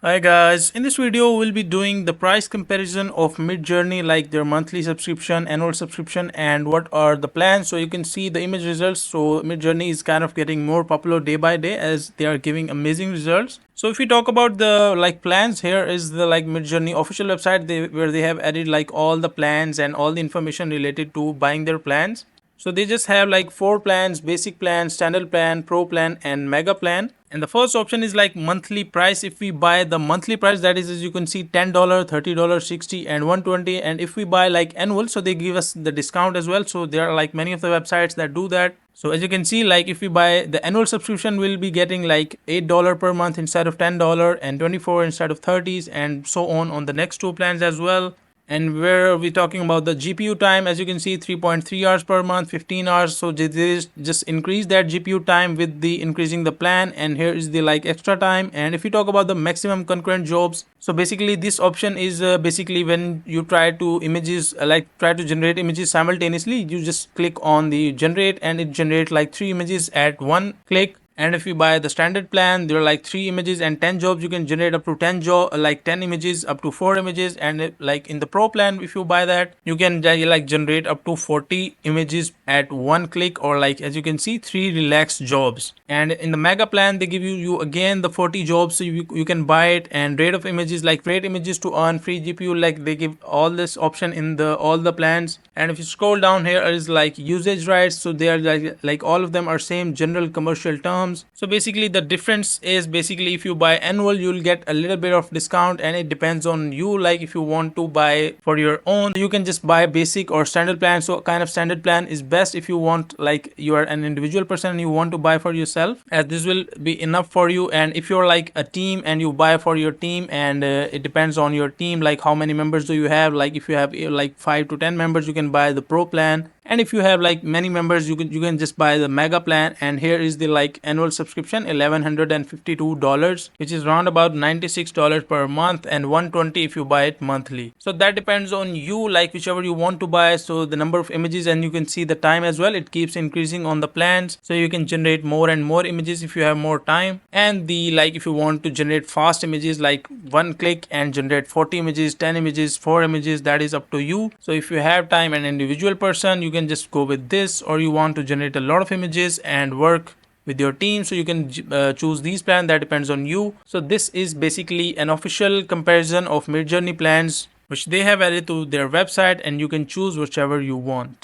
Hi guys, in this video we'll be doing the price comparison of Midjourney, like their monthly subscription, annual subscription, and what are the plans. So you can see the image results. So Midjourney is kind of getting more popular day by day as they are giving amazing results. So if we talk about the plans, here is the Midjourney official website where they have added all the plans and all the information related to buying their plans. So they just have four plans: basic plan, standard plan, pro plan, and mega plan. And the first option is monthly price. If we buy the monthly price, that is, as you can see, $10, $30, 60, and 120. And if we buy annual, so they give us the discount as well. So there are many of the websites that do that. So as you can see, if we buy the annual subscription, we'll be getting $8 per month instead of $10, and 24 instead of 30s, and so on the next two plans as well. And where we're talking about the GPU time, as you can see, 3.3 hours per month, 15 hours. So they just increase that GPU time with the increasing the plan. And here is the extra time. And if we talk about the maximum concurrent jobs, so basically this option is basically when you try to generate images simultaneously, you just click on the generate and it generates 3 images at one click. And if you buy the standard plan, there are 3 images and 10 jobs. You can generate up to 10 images, up to 4 images. And in the pro plan, if you buy that, you can generate up to 40 images at one click, or as you can see, 3 relaxed jobs. And in the mega plan, they give you again the 40 jobs, so you can buy it. And rate of images, rate images to earn free GPU, they give all this option in all the plans. And if you scroll down, here is usage rights. So they are all of them are same general commercial terms. So basically the difference is, basically if you buy annual, you'll get a little bit of discount, and it depends on you. If you want to buy for your own, you can just buy basic or standard plan. So kind of standard plan is best if you want, you are an individual person and you want to buy for yourself, as this will be enough for you. And if you're a team and you buy for your team, and it depends on your team, how many members do you have. If you have 5 to 10 members, you can buy the pro plan. And if you have many members, you can just buy the mega plan. And here is the annual subscription, $1,152, which is around about $96 per month, and $120 if you buy it monthly. So that depends on you, whichever you want to buy. So the number of images, and you can see the time as well, it keeps increasing on the plans, so you can generate more and more images if you have more time. And the if you want to generate fast images, one click and generate 40 images, 10 images, 4 images, that is up to you. So if you have time, an individual person, you can just go with this, or you want to generate a lot of images and work with your team, so you can choose these plans. That depends on you. So this is basically an official comparison of Midjourney plans, which they have added to their website, and you can choose whichever you want.